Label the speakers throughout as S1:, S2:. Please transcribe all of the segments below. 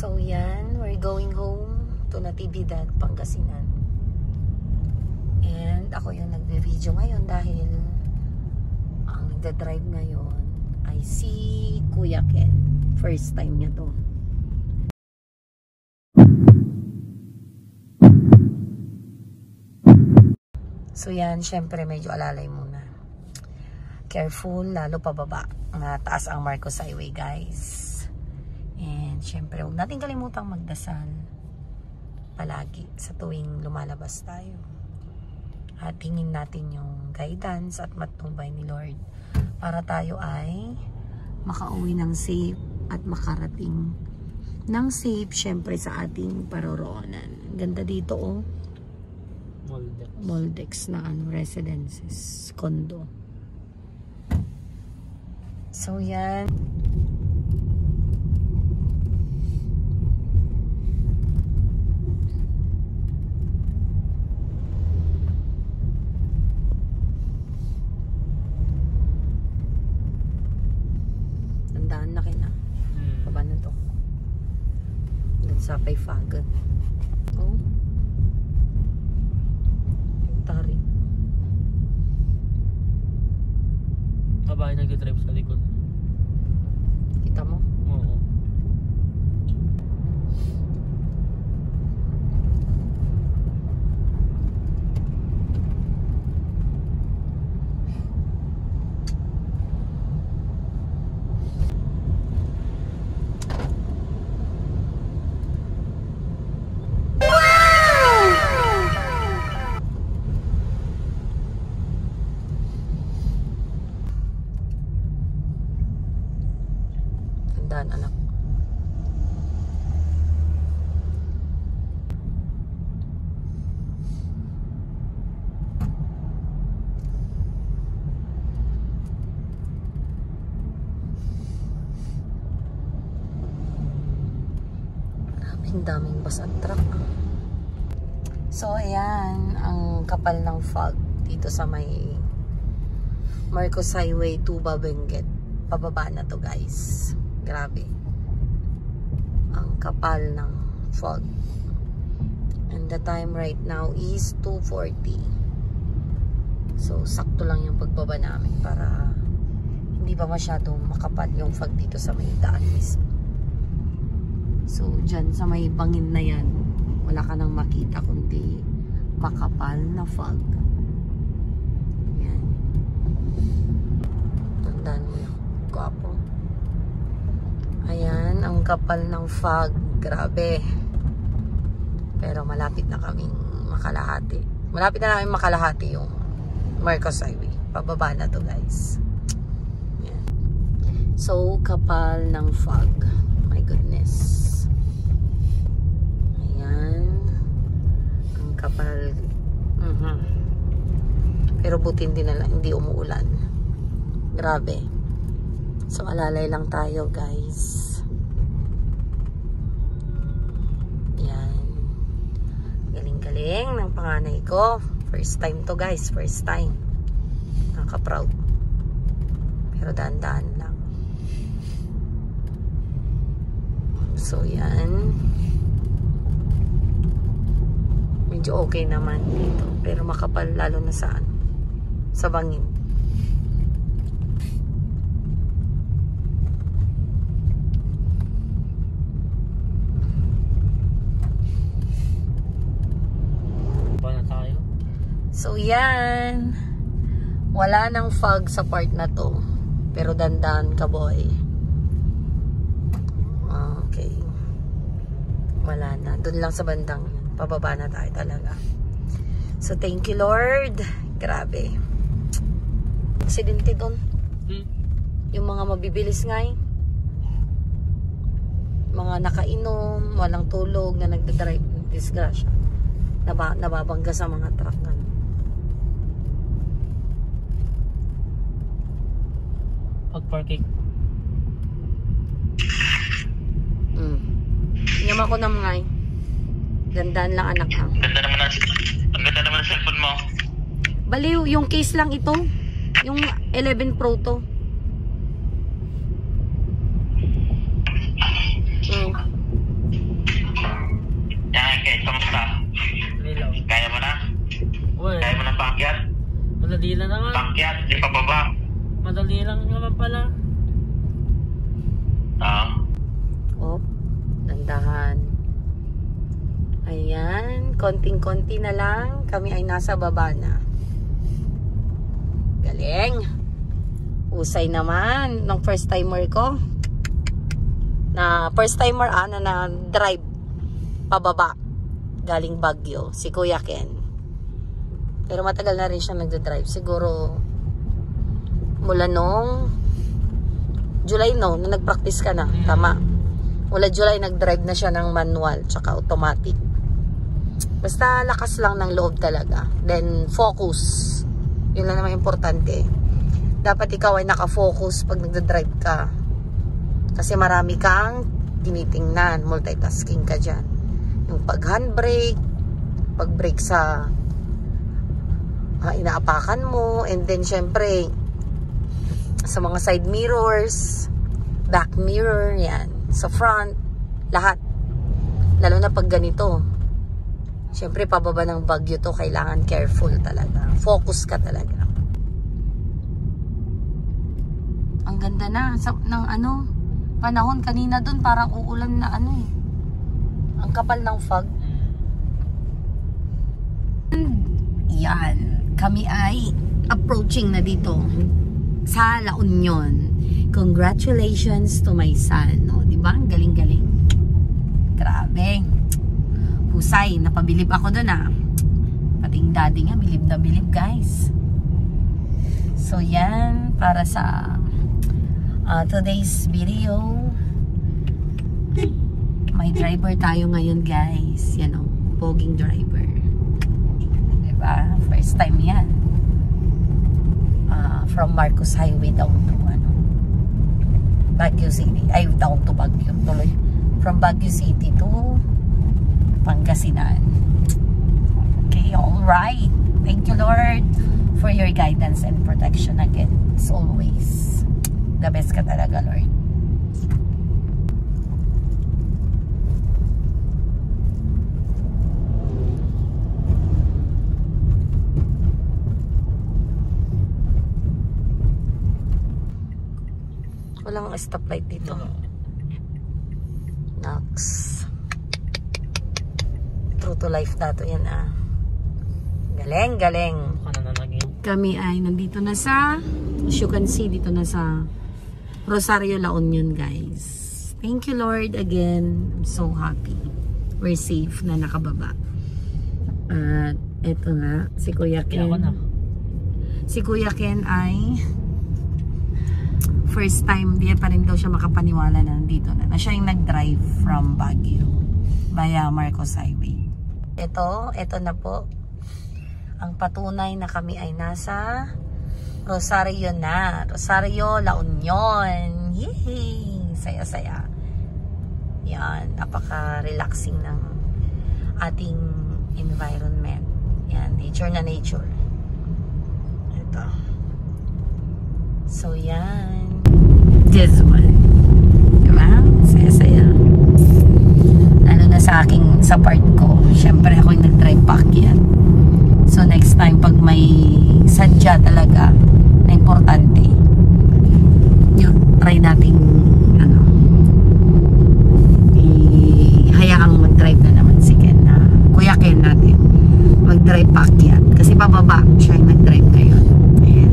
S1: So yan, we're going home to Natividad, Pangasinan. And ako yung nagbe-video ngayon dahil ang nagda-drive ngayon ay si Kuya Ken. First time niya to. So yan, syempre medyo alalay muna. Careful, lalo pababa. Mataas ang Marcos Highway, guys. And syempre, huwag natin kalimutang magdasal palagi sa tuwing lumalabas tayo. At hingin natin yung guidance at matnubay ni Lord para tayo ay makauwi ng safe at makarating ng safe, syempre, sa ating paroroonan. Ganda dito, oh. Moldex na residences, condo. So yan. Tandaan na kina. Baba na to. Doon sa Payfag. Oh. Tari.
S2: Babae nag-drive sa likod.
S1: Kita mo?
S2: Oo.
S1: Anak. Grabing daming bus at truck. So ayan, ang kapal ng fog dito sa may Marcos Highway to Babenguet. Pababa na to, guys. Grabe. Ang kapal ng fog. And the time right now is 2:40. So, sakto lang yung pagbaba namin para hindi pa masyadong makapal yung fog dito sa may daan mismo. So, dyan sa may bangin na yan, wala ka nang makita kundi makapal na fog. Yan. Tandaan mo yung gwapo. Ayan, ang kapal ng fog. Grabe. Pero malapit na kaming makalahati. Malapit na namin makalahati yung Marcos Highway. Pababa na to, guys. Ayan. So, kapal ng fog. My goodness. Ayan. Ang kapal. Pero buti hindi umuulan. Grabe. So, alalay lang tayo, guys. Yan. Galing-galing ng panganay ko. First time to, guys. First time. Nakaka-proud. Pero daan-daan lang. So, yan. Medyo okay naman dito. Pero makapal lalo na saan? Sa bangin. So yan, wala nang fog sa part na to, pero dandan ka, boy. Okay, wala na, dun lang sa bandang yun. Pababa na tayo talaga. So thank you, Lord. Grabe. Aksidente dun. Yung mga mabibilis ngay, mga nakainom, walang tulog na nagdadrive, disgrasya, nababangga sa mga truck nga.
S2: Pag-parking.
S1: Inyam ako ng ngay. Gandaan lang, anak, ha.
S2: Ang ganda naman ang cellphone mo.
S1: Baliw, yung case lang ito. Yung 11 Pro to.
S2: Madali lang naman.
S3: Pakyat, di pa baba.
S2: Madali lang naman pala.
S1: Oh, dandahan. Ayan, konting-konti na lang. Kami ay nasa baba na. Galing. Usay naman ng first timer ko. Na first timer na drive pababa. Galing Baguio. Si Kuya Ken. Pero matagal na rin siya nagdadrive. Siguro mula nung July nung nag-practice ka na. Tama. Mula July nag-drive na siya ng manual tsaka automatic. Basta lakas lang ng loob talaga. Then focus. Yun lang naman importante. Dapat ikaw ay naka-focus pag nagdadrive ka. Kasi marami kang tinitingnan. Multitasking ka dyan. Yung pag-handbrake, pag-brake sa inaapakan mo, and then syempre sa mga side mirrors, back mirror, yan, sa front, lahat. Lalo na pag ganito. Syempre pababa ng Baguio to, kailangan careful talaga. Focus ka talaga. Ang ganda na ng panahon kanina dun, parang uulan na ang kapal ng fog. Yan, kami ay approaching na dito sa La Union. Congratulations to my son. O, diba? Ang galing-galing. Grabe. Husay, napabilib ako dun Pating daddy nga, bilib na bilib guys. So yan, para sa today's video. May driver tayo ngayon guys. Yan o, poging driver. Diba? First time yan. From Marcos Highway down to Baguio City. Ay, down to Baguio. Tuloy. From Baguio City to Pangasinan. Okay, alright. Thank you Lord for your guidance and protection again. As always. The best ka talaga Lord. Walang stoplight dito. Nox. True to life dato yan Galing, galing. Kami ay nandito na sa, as you can see, dito na sa Rosario, La Union guys. Thank you Lord again. I'm so happy. We're safe na nakababa. At eto nga, si Kuya Ken. Si Kuya Ken ay first time, di pa rin daw siya makapaniwala na nandito na siya yung nag-drive from Baguio via Marcos Highway. Ito na po ang patunay na kami ay nasa Rosario na. Rosario, La Union. Yay! Saya-saya. Yan, napaka-relaxing ng ating environment. Yan, nature na nature. Ito. So, yan. This one. Diba? Saya-saya. Ano na sa part ko. Siyempre, ako yung nag-drive back yan. So, next time, pag may sadya talaga na importante, yun, try nating hayaang mag-drive na naman si Ken Kuya Ken natin. Mag-drive back yan. Kasi pababa, siya yung nag-drive ngayon. Ayan.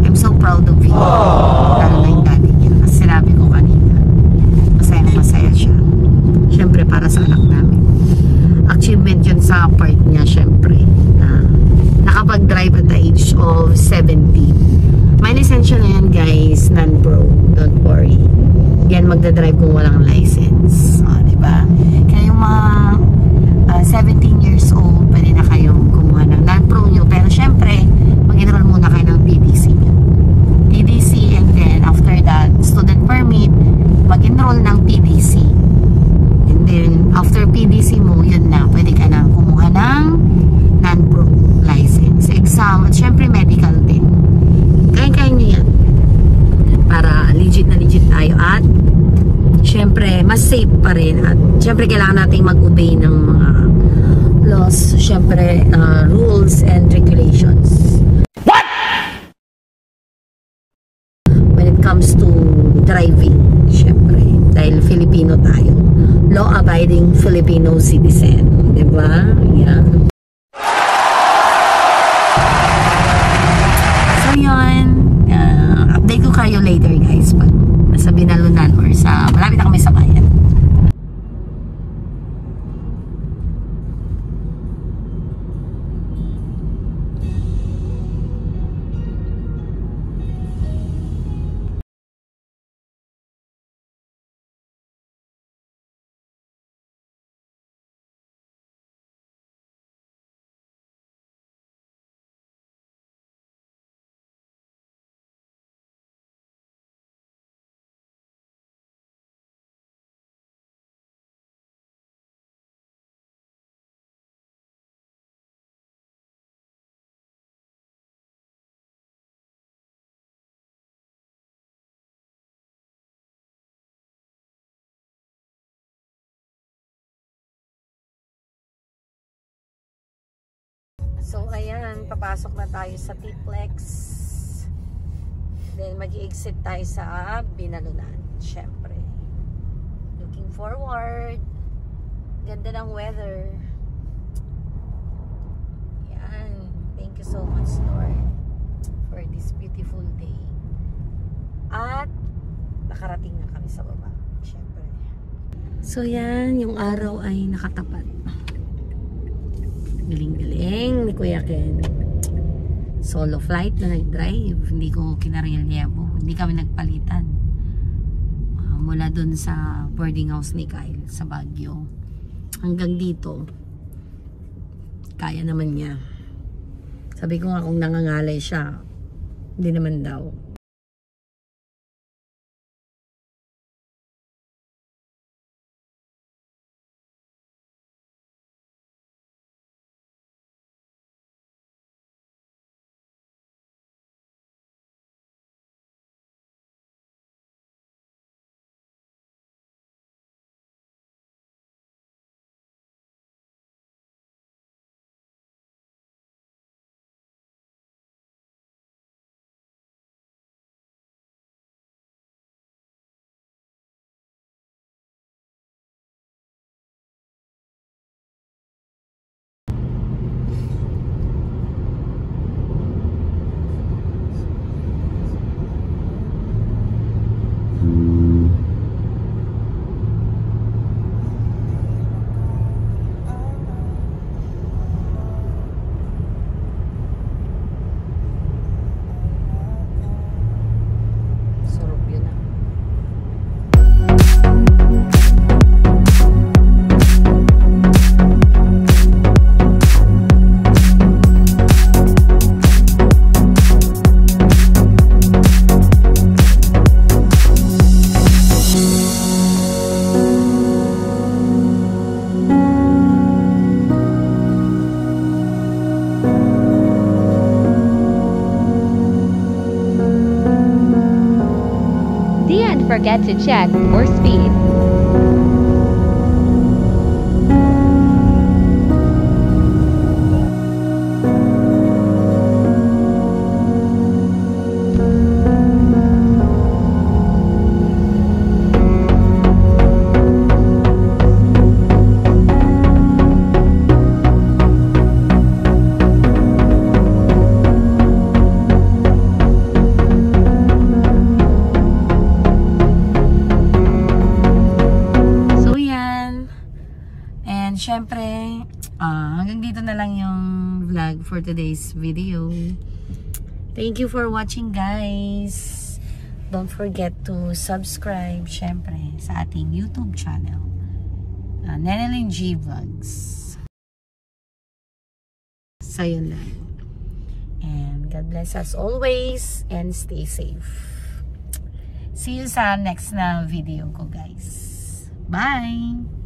S1: I'm so proud of you. Lalo na yung daddy niya. Kasi sinabi ko kanina, masaya siya. Siyempre para sa anak namin. Achievement yun sa part niya, siyempre. Nakapag-drive at the age of 17. May lisensya na yan guys, non-pro. Don't worry. Yan magdadrive kung walang license. O, diba? Kaya yung mga 17 years old, pwede na kayong kumuha ng non-pro nyo. Pero syempre, mag-enroll muna kayo ng PDC nyo. PDC, and then after that, student permit, mag-enroll ng PDC. And then, after PDC mo, yun na, pwede ka na kumuha ng non-pro license. Exam, at syempre medical din. Kaya-kaya nyo yan. Para legit na legit tayo. At syempre, mas safe pa rin. At syempre, kailangan nating mag-obey ng mga laws, syempre, rules and regulations. law-abiding Filipino citizen. Diba? Yan. So yun, update ko kayo later guys pag nasa Binalunan or sa malapit na kami sa bayan. So, ayan, papasok na tayo sa T-Plex. Then, mag-exit tayo sa Binalunan, syempre. Looking forward. Ganda ng weather. Yan. Thank you so much, Lord, for this beautiful day. At, nakarating na kami sa baba, syempre. So, yan, yung araw ay nakatapat. Galing-galing ni Kuya Ken. Solo flight na nag-drive. Hindi ko kinarelyebo. Hindi kami nagpalitan. Mula dun sa boarding house ni Kyle sa Baguio. Hanggang dito. Kaya naman niya. Sabi ko nga kung nangangalay siya, hindi naman daw.
S3: Forget to check for speed.
S1: Syempre, hanggang dito na lang yung vlog for today's video. Thank you for watching, guys. Don't forget to subscribe, syempre, sa ating YouTube channel, Nenelyn G Vlogs. So, yun lang. And God bless us always and stay safe. See you sa next na video ko, guys. Bye!